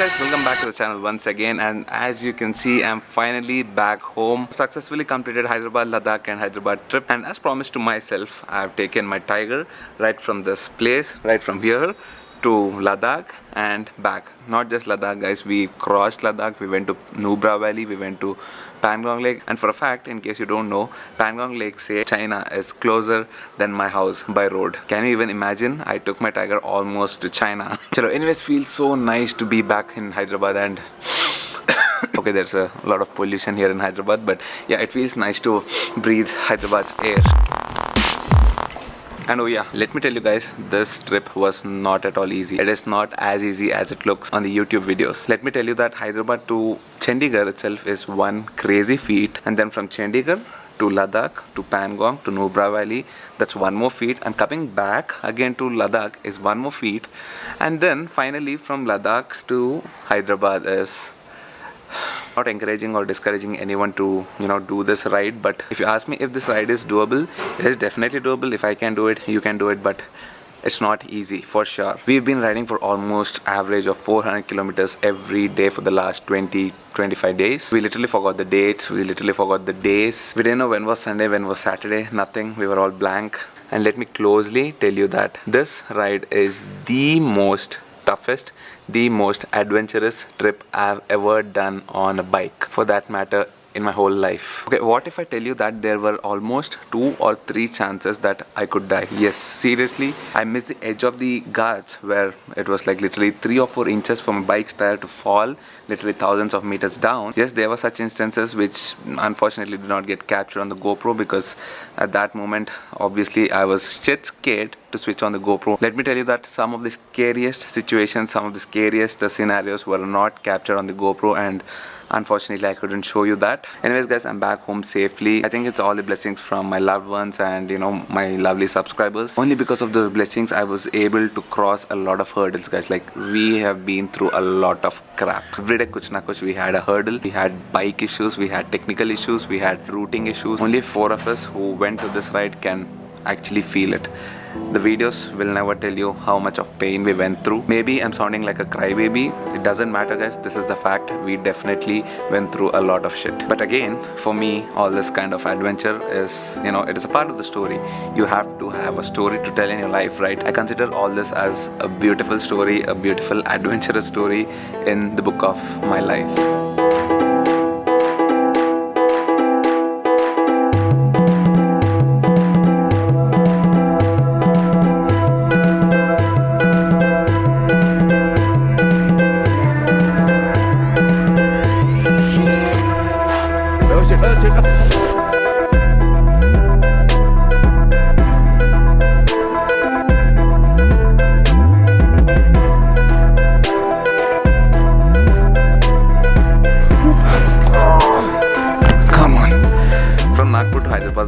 guys, welcome back to the channel once again, and as you can see, I'm finally back home. Successfully completed Hyderabad, Ladakh and Hyderabad trip, and as promised to myself, I've taken my Tiger right from this place, right from here to Ladakh and back. Not just Ladakh guys, we crossed Ladakh, we went to Nubra Valley, we went to Pangong Lake, and for a fact, in case you don't know, Pangong Lake say China is closer than my house by road. Can you even imagine? I took my Tiger almost to China. Chalo, anyways, feels so nice to be back in Hyderabad, and okay, there's a lot of pollution here in Hyderabad, but yeah, it feels nice to breathe Hyderabad's air. And oh yeah, let me tell you guys, this trip was not at all easy. It is not as easy as it looks on the YouTube videos. Let me tell you that Hyderabad to Chandigarh itself is one crazy feat, and then from Chandigarh to Ladakh to Pangong to Nubra Valley, that's one more feat, and coming back again to Ladakh is one more feat, and then finally from Ladakh to Hyderabad is not encouraging or discouraging anyone to do this ride, but if you ask me if this ride is doable, it is definitely doable. If I can do it, you can do it, but it's not easy for sure. We've been riding for almost average of 400 kilometers every day for the last 20-25 days. We literally forgot the dates, we literally forgot the days. We didn't know when was Sunday, when was Saturday, nothing. We were all blank. And let me closely tell you that this ride is the most toughest, the most adventurous trip I've ever done on a bike, for that matter in my whole life. Okay, what if I tell you that there were almost 2 or 3 chances that I could die? Yes, seriously, I missed the edge of the guards where it was like literally 3 or 4 inches from a bike's tire to fall literally thousands of meters down. Yes, there were such instances which unfortunately did not get captured on the GoPro, because at that moment obviously I was shit scared to switch on the GoPro. Let me tell you that some of the scariest situations, some of the scariest scenarios were not captured on the GoPro, and unfortunately I couldn't show you that. Anyways guys, I'm back home safely. I think it's all the blessings from my loved ones and my lovely subscribers. Only because of those blessings I was able to cross a lot of hurdles guys. Like, we have been through a lot of crap. Every day kuch na kuch we had a hurdle. We had bike issues, we had technical issues, we had routing issues. Only 4 of us who went to this ride can actually feel it. The videos will never tell you how much of pain we went through. Maybe I'm sounding like a crybaby. It doesn't matter guys, this is the fact. We definitely went through a lot of shit. But again, for me, all this kind of adventure is, it is a part of the story. You have to have a story to tell in your life, right? I consider all this as a beautiful story, a beautiful adventurous story in the book of my life.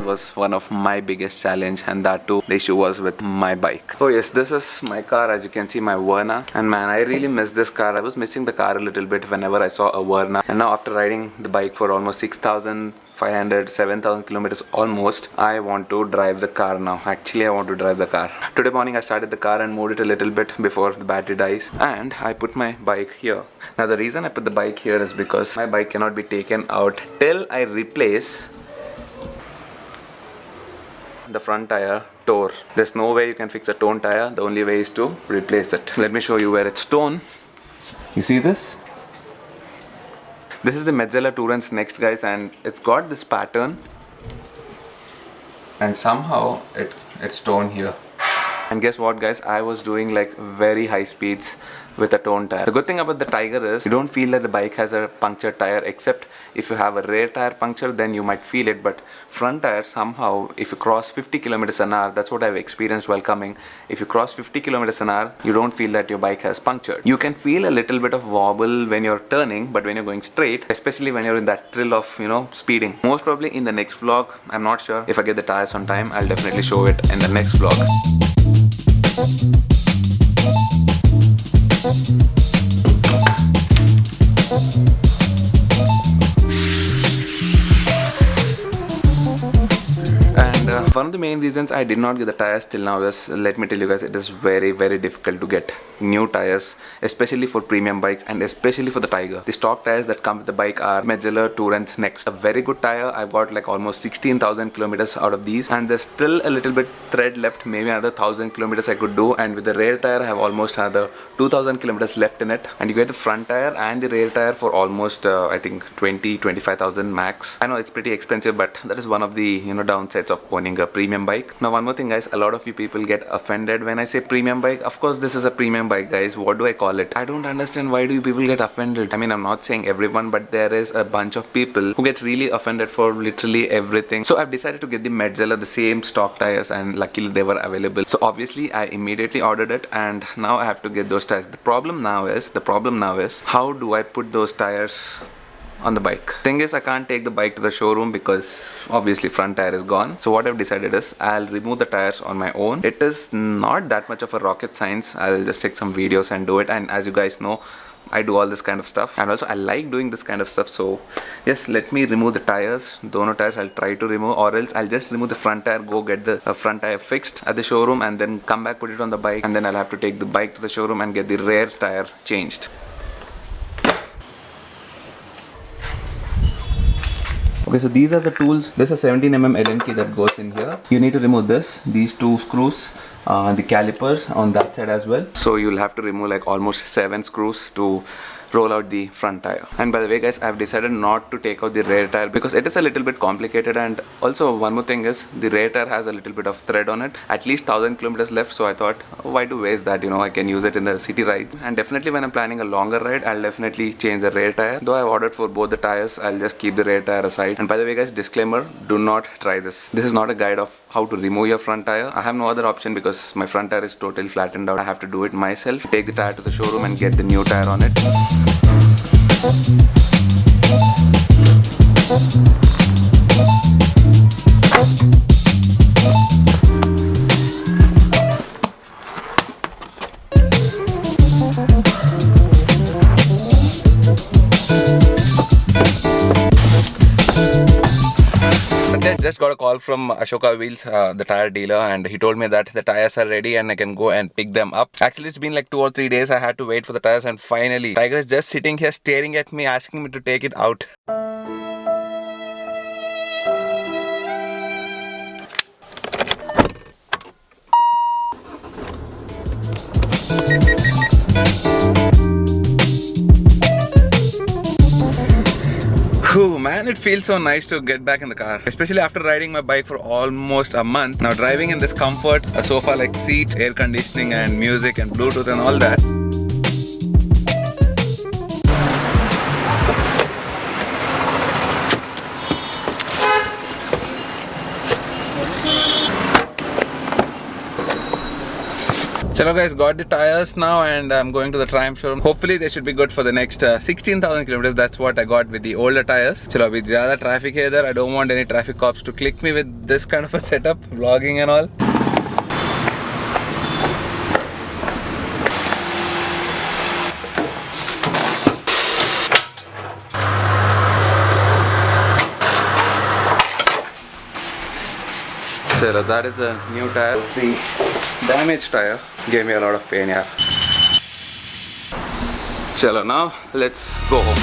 Was one of my biggest challenge, and that too, the issue was with my bike. Oh yes, this is my car, as you can see, my Verna, and man, I really miss this car. I was missing the car a little bit whenever I saw a Verna, and now after riding the bike for almost 6,500, 7,000 kilometers almost, I want to drive the car now. Actually, I want to drive the car. Today morning I started the car and moved it a little bit before the battery dies, and I put my bike here. Now the reason I put the bike here is because my bike cannot be taken out till I replace the front tire tore. There's no way you can fix a torn tire. The only way is to replace it. Let me show you where it's torn. You see this? This is the Metzeler Tourance next guys, and it's got this pattern, and somehow it's torn here. And guess what guys, I was doing like very high speeds with a torn tire. The good thing about the Tiger is you don't feel that the bike has a punctured tire, except if you have a rear tire puncture, then you might feel it. But front tire, somehow if you cross 50 kilometers an hour, that's what I've experienced while coming. If you cross 50 kilometers an hour, you don't feel that your bike has punctured. You can feel a little bit of wobble when you're turning, but when you're going straight, especially when you're in that thrill of speeding. Most probably in the next vlog, I'm not sure if I get the tires on time, I'll definitely show it in the next vlog. And One of the main reasons I did not get the tires till now is, let me tell you guys, it is very difficult to get new tires, especially for premium bikes and especially for the Tiger. The stock tires that come with the bike are Metzeler, TYRES, Next. A very good tire. I've got like almost 16,000 kilometers out of these, and there's still a little bit thread left, maybe another 1,000 kilometers I could do. And with the rear tire, I have almost another 2,000 kilometers left in it. And you get the front tire and the rear tire for almost I think 25,000 max. I know it's pretty expensive, but that is one of the downsides of owning a premium bike. Now one more thing guys, a lot of you people get offended when I say premium bike. Of course this is a premium bike guys, what do I call it? I don't understand why do you people get offended. I mean, I'm not saying everyone, but there is a bunch of people who gets really offended for literally everything. So I've decided to get the Metzeler, the same stock tires, and luckily they were available. So obviously I immediately ordered it, and now I have to get those tires. The problem now is how do I put those tires on the bike? Thing is, I can't take the bike to the showroom because obviously front tire is gone. So what I've decided is I'll remove the tires on my own. It is not that much of a rocket science. I'll just take some videos and do it. And as you guys know, I do all this kind of stuff, and also I like doing this kind of stuff. So yes, let me remove the tires. Dono tires I'll try to remove, or else I'll just remove the front tire, go get the front tire fixed at the showroom, and then come back, put it on the bike, and then I'll have to take the bike to the showroom and get the rear tire changed. Okay, so these are the tools. This is a 17mm Allen key that goes in here. You need to remove these two screws, the calipers on that side as well. So you'll have to remove like almost 7 screws to roll out the front tire. And by the way guys, I've decided not to take out the rear tire because it is a little bit complicated. And also one more thing is, the rear tire has a little bit of thread on it, at least 1,000 kilometers left. So I thought, why to waste that, I can use it in the city rides. And definitely when I'm planning a longer ride, I'll definitely change the rear tire. Though I've ordered for both the tires, I'll just keep the rear tire aside. And by the way guys, disclaimer, do not try this. This is not a guide of how to remove your front tire. I have no other option because my front tire is totally flattened out. I have to do it myself. Take the tire to the showroom and get the new tire on it. Just got a call from Ashoka Wheels, the tire dealer, and he told me that the tires are ready and I can go and pick them up. Actually, it's been like 2 or 3 days I had to wait for the tires, and finally Tiger is just sitting here staring at me, asking me to take it out. Whew, man, it feels so nice to get back in the car, especially after riding my bike for almost a month. Now driving in this comfort, a sofa-like seat, air conditioning and music and Bluetooth and all that. Chalo guys, got the tires now and I'm going to the Triumph showroom. Hopefully they should be good for the next 16,000 kilometers. That's what I got with the older tires. Chalo, abhi zyada traffic hai idhar. I don't want any traffic cops to click me with this kind of a setup, vlogging and all. Chalo, that is a new tire. The damaged tire gave me a lot of pain, yeah. Chalo, now let's go home.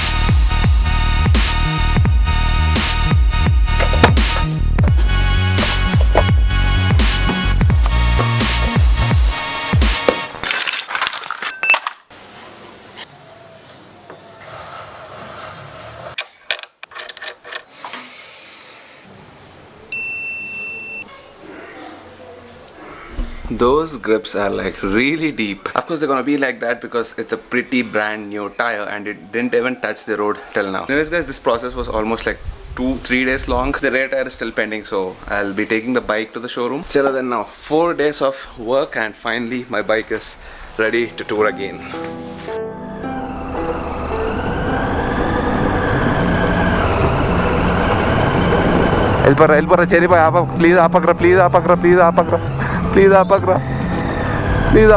Those grips are like really deep. Of course they're gonna be like that because it's a pretty brand new tire and it didn't even touch the road till now. Anyways guys, this process was almost like 2-3 days long. The rear tire is still pending, so I'll be taking the bike to the showroom. So then now 4 days of work and finally my bike is ready to tour again. Help, Cherry boy, please, please,